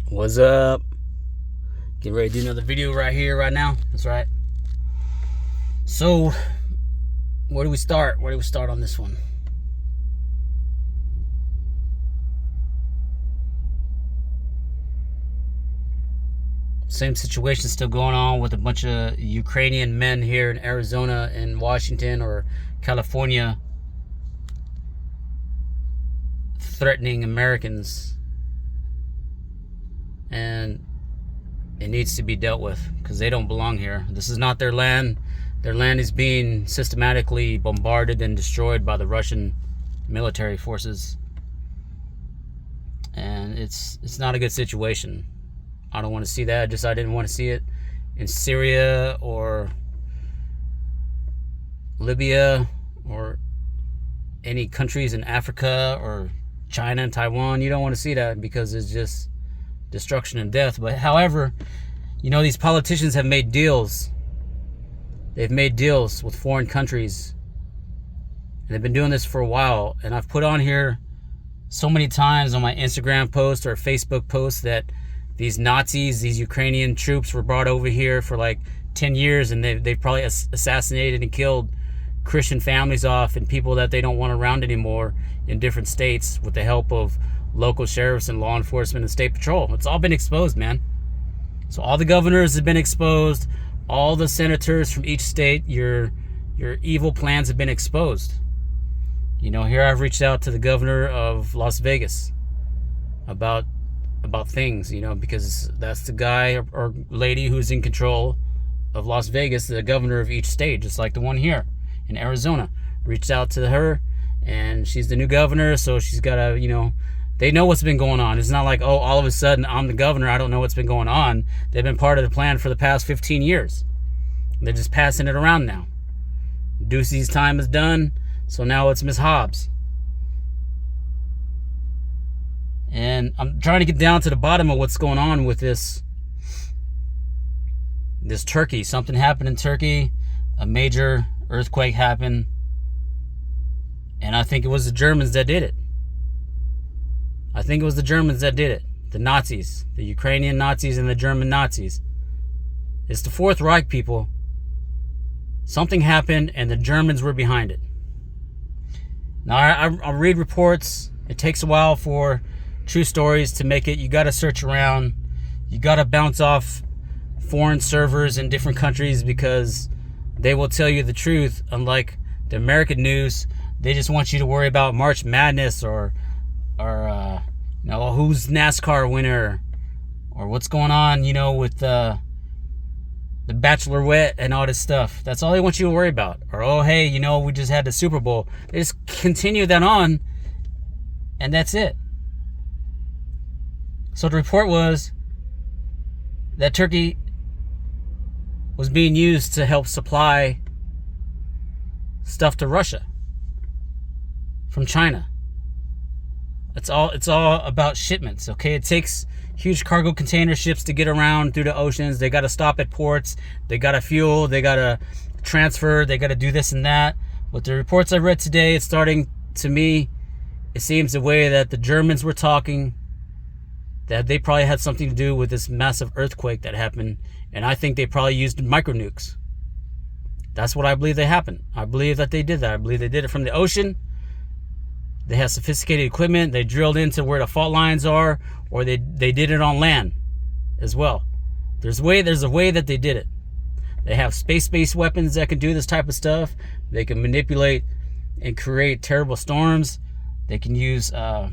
What's up? Getting ready to do another video right here, right now. That's right. So, where do we start? Where do we start on this one? Same situation still going on with a bunch of Ukrainian men here in Arizona and Washington or California threatening Americans. And it needs to be dealt with because they don't belong here. This is not their land. Their land is being systematically bombarded and destroyed by the Russian military forces. And it's not a good situation. I don't want to see that. I didn't want to see it in Syria or Libya or any countries in Africa or China and Taiwan. You don't want to see that because it's just destruction and death. But however, these politicians have made deals. They've made deals with foreign countries. And they've been doing this for a while. And I've put on here so many times on my Instagram post or Facebook post that these Nazis, these Ukrainian troops were brought over here for like 10 years and they've probably assassinated and killed Christian families off and people that they don't want around anymore in different states with the help of local sheriffs and law enforcement and state patrol. It's all been exposed, man. So all the governors have been exposed. All the senators from each state, your evil plans have been exposed. Here I've reached out to the governor of Las Vegas about things, because that's the guy or lady who's in control of Las Vegas, the governor of each state, just like the one here in Arizona. Reached out to her, and she's the new governor, so she's got to, they know what's been going on. It's not like, oh, all of a sudden I'm the governor, I don't know what's been going on. They've been part of the plan for the past 15 years. They're just passing it around now. Ducey's time is done, so now it's Miss Hobbs. And I'm trying to get down to the bottom of what's going on with this Turkey. Something happened in Turkey. A major earthquake happened. And I think it was the Germans that did it. The Nazis. The Ukrainian Nazis and the German Nazis. It's the Fourth Reich, people. Something happened and the Germans were behind it. Now, I read reports. It takes a while for true stories to make it. You got to search around. You got to bounce off foreign servers in different countries because they will tell you the truth. Unlike the American news, they just want you to worry about March Madness or who's NASCAR winner or what's going on, with the Bachelorette and all this stuff. That's all they want you to worry about. Or, oh, hey, we just had the Super Bowl. They just continue that on, and that's it. So the report was that Turkey was being used to help supply stuff to Russia from China. It's all about shipments, okay? It takes huge cargo container ships to get around through the oceans. They got to stop at ports. They got to fuel. They got to transfer. They got to do this and that. But the reports I read today, it's starting to me, it seems the way that the Germans were talking, that they probably had something to do with this massive earthquake that happened. And I think they probably used micro nukes. That's what I believe they happened. I believe that they did that. I believe they did it from the ocean. They have sophisticated equipment. They drilled into where the fault lines are, or they did it on land as well. There's a way that they did it. They have space-based weapons that can do this type of stuff. They can manipulate and create terrible storms. They can use like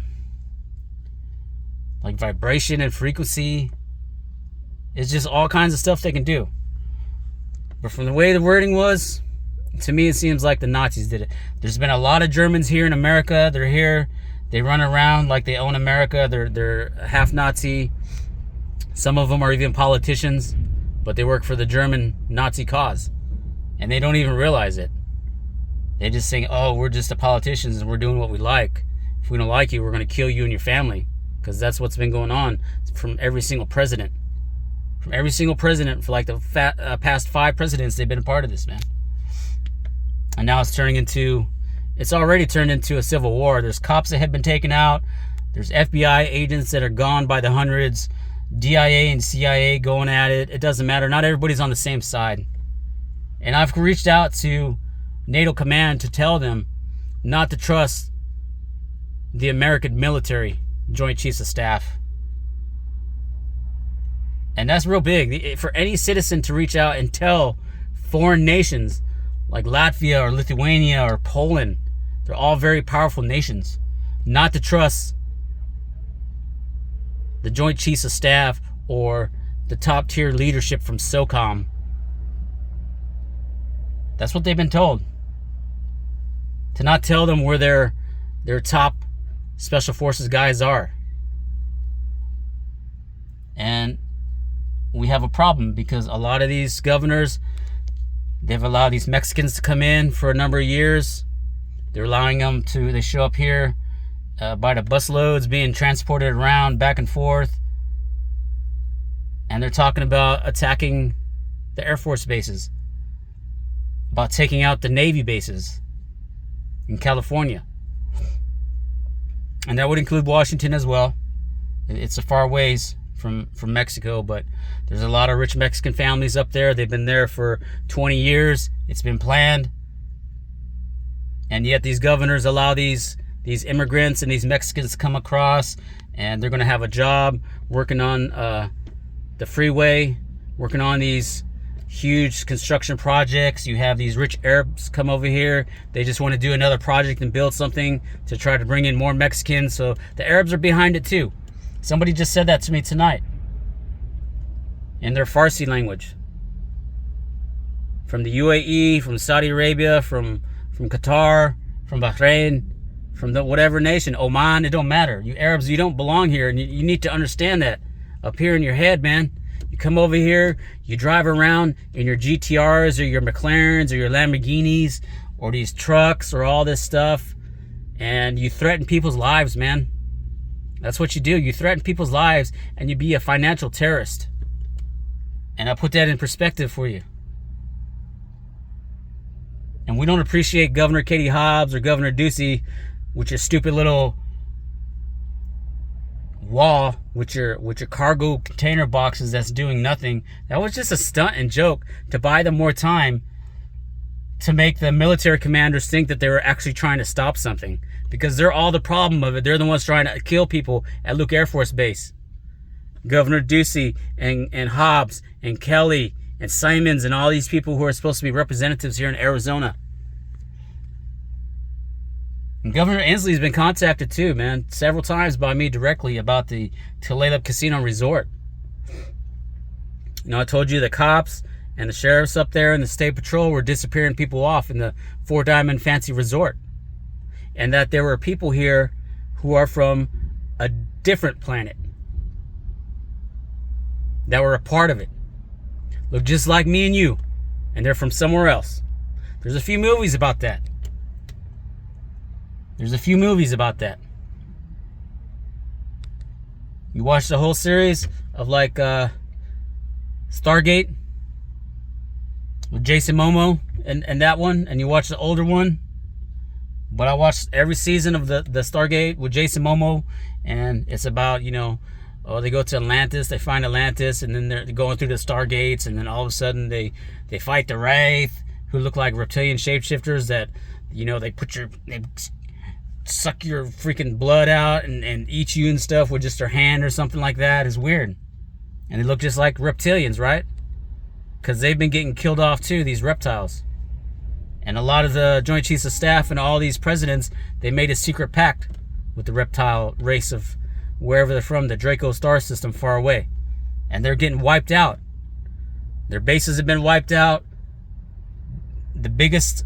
vibration and frequency. It's just all kinds of stuff they can do. But from the way the wording was, to me it seems like the Nazis did it. There's been a lot of Germans here in America. They're here. They run around like they own America. They're half Nazi. Some of them are even politicians, but they work for the German Nazi cause. And they don't even realize it. They just think, oh, we're just the politicians and we're doing what we like. If we don't like you, we're going to kill you and your family. Because that's what's been going on from every single president. From every single president for like the past 5 presidents, they've been a part of this, man. And now it's already turned into a civil war. There's cops that have been taken out. There's FBI agents that are gone by the hundreds. DIA and CIA going at it. It doesn't matter. Not everybody's on the same side. And I've reached out to NATO command to tell them not to trust the American military, Joint Chiefs of Staff. And that's real big. For any citizen to reach out and tell foreign nations like Latvia or Lithuania or Poland, they're all very powerful nations, not to trust the Joint Chiefs of Staff or the top tier leadership from SOCOM. That's what they've been told. To not tell them where their top special forces guys are. And we have a problem because a lot of these governors, they've allowed these Mexicans to come in for a number of years. They're allowing them to, they show up here by the busloads, being transported around back and forth. And they're talking about attacking the Air Force bases, about taking out the Navy bases in California. And that would include Washington as well. It's a far ways from Mexico, but there's a lot of rich Mexican families up there. They've been there for 20 years. It's been planned. And yet these governors allow these immigrants and these Mexicans to come across, and they're going to have a job working on the freeway, working on these huge construction projects. You have these rich Arabs come over here. They just want to do another project and build something to try to bring in more Mexicans. So the Arabs are behind it too. Somebody just said that to me tonight in their Farsi language. From the UAE, from Saudi Arabia, from Qatar, from Bahrain, from the whatever nation, Oman, it don't matter. You Arabs, you don't belong here, and you need to understand that up here in your head, man. You come over here, you drive around in your GTRs or your McLarens or your Lamborghinis or these trucks or all this stuff, and you threaten people's lives, man. That's what you do. You threaten people's lives and you be a financial terrorist. And I put that in perspective for you. And we don't appreciate Governor Katie Hobbs or Governor Ducey with your stupid little wall with your cargo container boxes that's doing nothing. That was just a stunt and joke to buy them more time, to make the military commanders think that they were actually trying to stop something, because they're all the problem of it. They're the ones trying to kill people at Luke Air Force Base. Governor Ducey and Hobbs and Kelly and Simons and all these people who are supposed to be representatives here in Arizona. And Governor Inslee's been contacted too, man, several times by me directly about the Tulalip Casino Resort. You know, I told you the cops and the sheriffs up there and the state patrol were disappearing people off in the Four Diamond Fancy Resort. And that there were people here who are from a different planet that were a part of it. Look just like me and you. And they're from somewhere else. There's a few movies about that. There's a few movies about that. You watch the whole series of like Stargate with Jason Momoa and that one, and you watch the older one. But I watched every season of the Stargate with Jason Momoa, and it's about, you know, oh, they go to Atlantis, they find Atlantis, and then they're going through the Stargates, and then all of a sudden they fight the Wraith, who look like reptilian shapeshifters that, you know, they suck your freaking blood out and eat you and stuff with just their hand or something like that. Is weird. And they look just like reptilians, right? Because they've been getting killed off too, these reptiles. And a lot of the Joint Chiefs of Staff and all these presidents, they made a secret pact with the reptile race of wherever they're from, the Draco star system far away. And they're getting wiped out. Their bases have been wiped out. The biggest,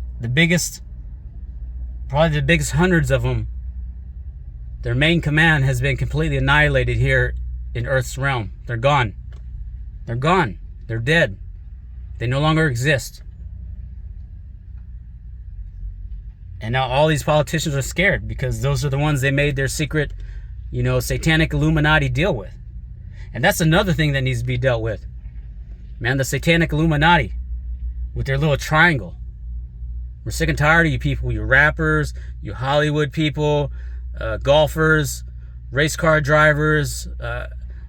probably the biggest hundreds of them, their main command has been completely annihilated here in Earth's realm. They're gone. They're gone. They're dead. They no longer exist. And now all these politicians are scared because those are the ones they made their secret, you know, satanic Illuminati deal with. And that's another thing that needs to be dealt with. Man, the satanic Illuminati with their little triangle. We're sick and tired of you people, you rappers, you Hollywood people, golfers, race car drivers,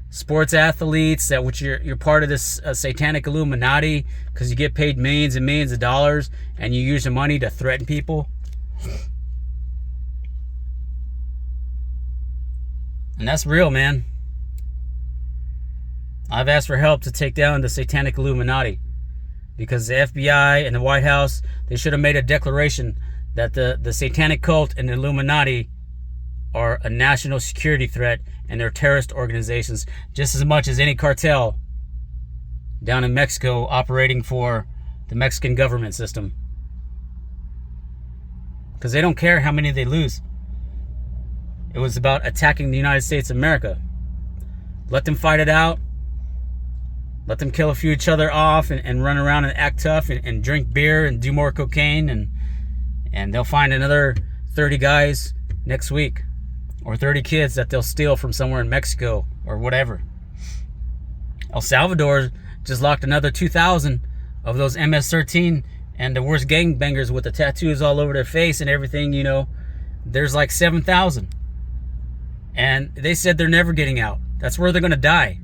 sports athletes, that which you're part of this satanic Illuminati because you get paid millions and millions of dollars and you use the money to threaten people. And that's real, man. I've asked for help to take down the satanic Illuminati because the FBI and the White House, they should have made a declaration that the satanic cult and the Illuminati are a national security threat and they're terrorist organizations just as much as any cartel down in Mexico operating for the Mexican government system. Because they don't care how many they lose. It was about attacking the United States of America. Let them fight it out. Let them kill a few each other off and run around and act tough and drink beer and do more cocaine and they'll find another 30 guys next week or 30 kids that they'll steal from somewhere in Mexico or whatever. El Salvador just locked another 2,000 of those MS-13 and the worst gangbangers with the tattoos all over their face and everything, you know. There's like 7,000. And they said they're never getting out. That's where they're going to die.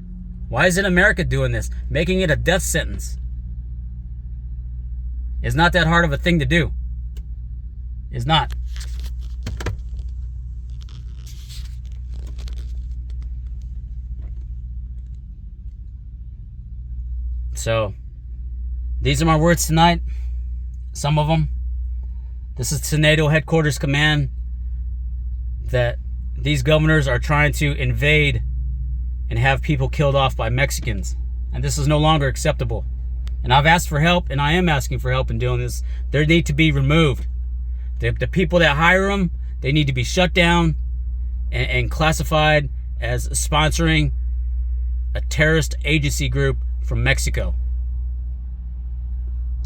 Why isn't America doing this? Making it a death sentence. It's not that hard of a thing to do. It's not. So, these are my words tonight. Some of them. This is to NATO headquarters command that these governors are trying to invade and have people killed off by Mexicans. And this is no longer acceptable. And I've asked for help, and I am asking for help in doing this. They need to be removed. The people that hire them, they need to be shut down and classified as sponsoring a terrorist agency group from Mexico.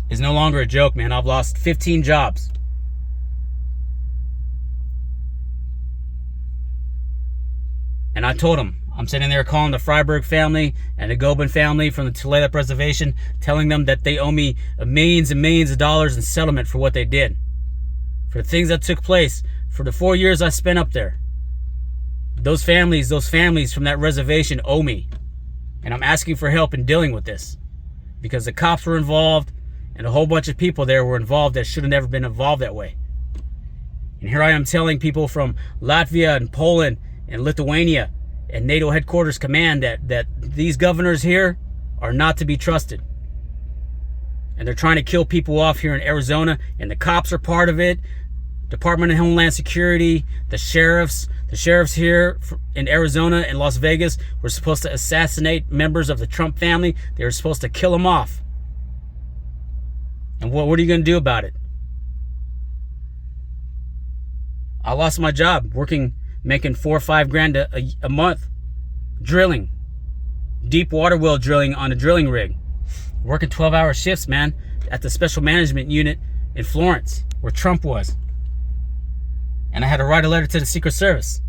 It's no longer a joke, man. I've lost 15 jobs. And I told them, I'm sitting there calling the Freiberg family and the Gobin family from the Tulalip reservation, telling them that they owe me millions and millions of dollars in settlement for what they did. For the things that took place, for the 4 years I spent up there. Those families from that reservation owe me. And I'm asking for help in dealing with this. Because the cops were involved and a whole bunch of people there were involved that should have never been involved that way. And here I am telling people from Latvia and Poland and Lithuania and NATO headquarters command that these governors here are not to be trusted. And they're trying to kill people off here in Arizona, and the cops are part of it. Department of Homeland Security, the sheriffs here in Arizona and Las Vegas were supposed to assassinate members of the Trump family. They were supposed to kill them off. And what are you going to do about it? I lost my job making $4 or $5 grand a month drilling, deep water well drilling on a drilling rig, working 12-hour shifts, man, at the special management unit in Florence where Trump was. And I had to write a letter to the Secret Service.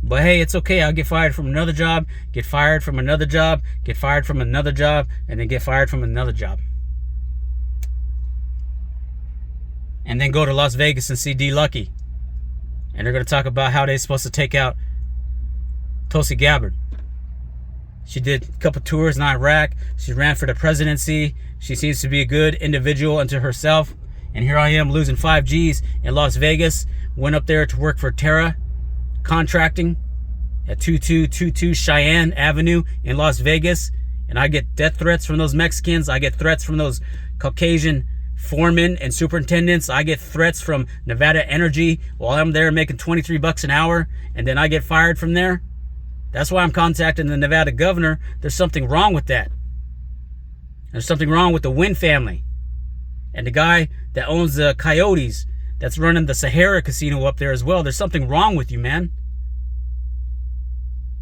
But hey, it's okay. I'll get fired from another job, get fired from another job, get fired from another job, and then get fired from another job. And then go to Las Vegas and see D. Lucky. And they're going to talk about how they're supposed to take out Tulsi Gabbard. She did a couple tours in Iraq. She ran for the presidency. She seems to be a good individual unto herself. And here I am losing 5 G's in Las Vegas. Went up there to work for Terra Contracting at 2222 Cheyenne Avenue in Las Vegas. And I get death threats from those Mexicans. I get threats from those Caucasian foremen and superintendents. I get threats from Nevada Energy while I'm there making $23 an hour. And then I get fired from there. That's why I'm contacting the Nevada governor. There's something wrong with that. There's something wrong with the Wynn family. And the guy that owns the Coyotes, that's running the Sahara casino up there as well. There's something wrong with you, man.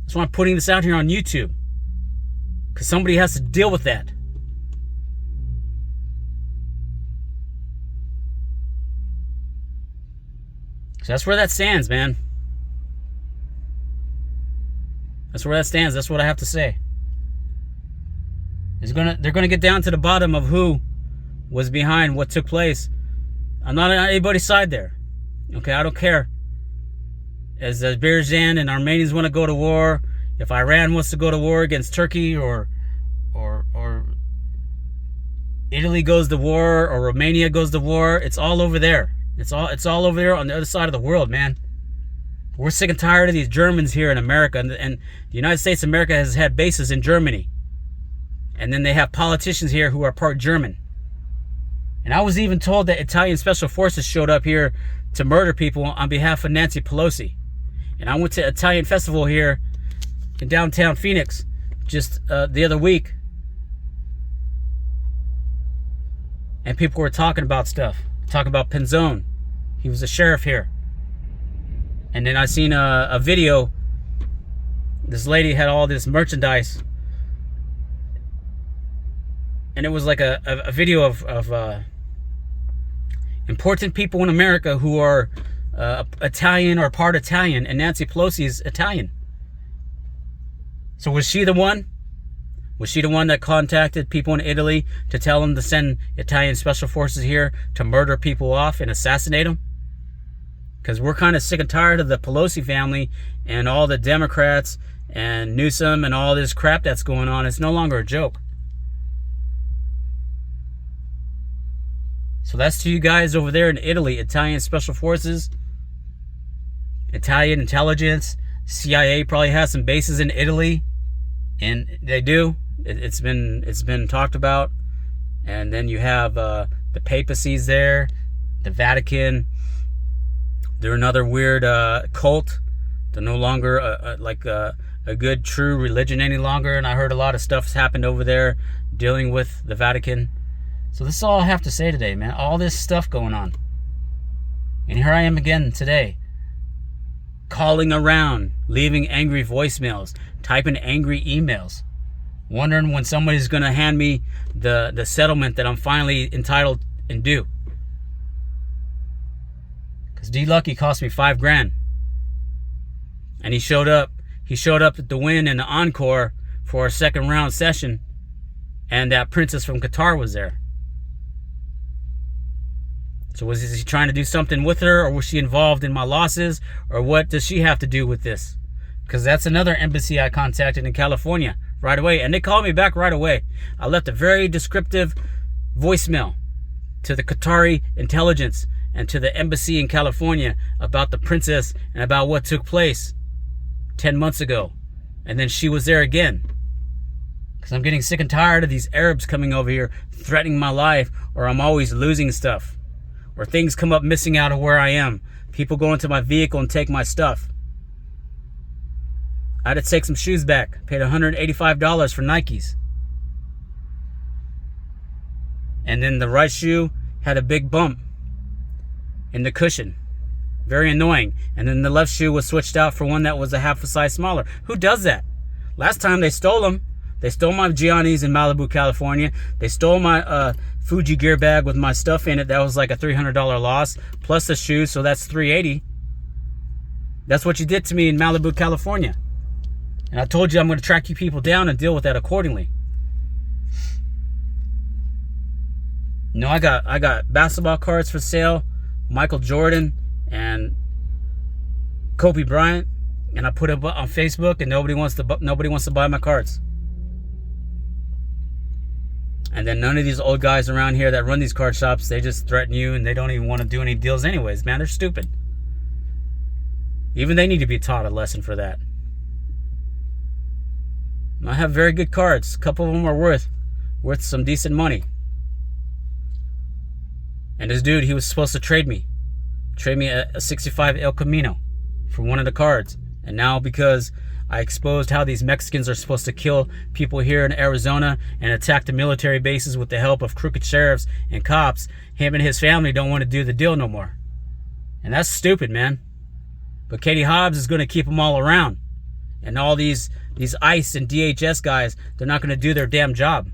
That's why I'm putting this out here on YouTube. Because somebody has to deal with that. So that's where that stands, man. That's where that stands. That's what I have to say. They're gonna get down to the bottom of who was behind what took place. I'm not on anybody's side there. Okay, I don't care. As Azerbaijan and Armenians want to go to war, If Iran wants to go to war against Turkey, or Italy goes to war, or Romania goes to war, it's all over there. It's all over there on the other side of the world, man. We're sick and tired of these Germans here in America, and the United States of America has had bases in Germany. And then they have politicians here who are part German. And I was even told that Italian special forces showed up here to murder people on behalf of Nancy Pelosi. And I went to Italian festival here in downtown Phoenix just the other week. And people were talking about stuff. Talking about Penzone. He was a sheriff here. And then I seen a video. This lady had all this merchandise. And it was like a video of important people in America who are Italian or part Italian. And Nancy Pelosi is Italian. So was she the one? Was she the one that contacted people in Italy to tell them to send Italian special forces here to murder people off and assassinate them? Because we're kind of sick and tired of the Pelosi family and all the Democrats and Newsom and all this crap that's going on. It's no longer a joke. So that's to you guys over there in Italy, Italian special forces, Italian intelligence. CIA probably has some bases in Italy, and they do. It's been talked about. And then you have the papacies there, the Vatican. They're another weird cult. They're no longer a good true religion any longer. And I heard a lot of stuff's happened over there dealing with the Vatican. So this is all I have to say today, man. All this stuff going on. And here I am again today, calling around, leaving angry voicemails, typing angry emails, wondering when somebody's going to hand me the settlement that I'm finally entitled and due. Because D Lucky cost me $5,000. And he showed up at the Win and the Encore for a second round session. And that princess from Qatar was there. So was he trying to do something with her, or was she involved in my losses, or what does she have to do with this? Because that's another embassy I contacted in California right away, and they called me back right away. I left a very descriptive voicemail to the Qatari intelligence and to the embassy in California about the princess and about what took place 10 months ago. And then she was there again. Because I'm getting sick and tired of these Arabs coming over here threatening my life, or I'm always losing stuff. Or things come up missing out of where I am. People go into my vehicle and take my stuff. I had to take some shoes back. Paid $185 for Nikes. And then the right shoe had a big bump in the cushion. Very annoying. And then the left shoe was switched out for one that was a half a size smaller. Who does that? Last time they stole them. They stole my Giannis in Malibu, California. They stole my Fuji gear bag with my stuff in it. That was like a $300 loss, plus the shoes, so that's $380. That's what you did to me in Malibu, California. And I told you I'm going to track you people down and deal with that accordingly. No, I got basketball cards for sale, Michael Jordan and Kobe Bryant, and I put it on Facebook, and nobody wants to buy my cards. And then none of these old guys around here that run these card shops, they just threaten you, and they don't even want to do any deals anyways. Man, they're stupid. Even they need to be taught a lesson for that. I have very good cards. A couple of them are worth some decent money. And this dude, he was supposed to trade me a 65 El Camino for one of the cards. And now, because I exposed how these Mexicans are supposed to kill people here in Arizona and attack the military bases with the help of crooked sheriffs and cops, him and his family don't want to do the deal no more. And that's stupid, man. But Katie Hobbs is going to keep them all around. And all these ICE and DHS guys, they're not going to do their damn job.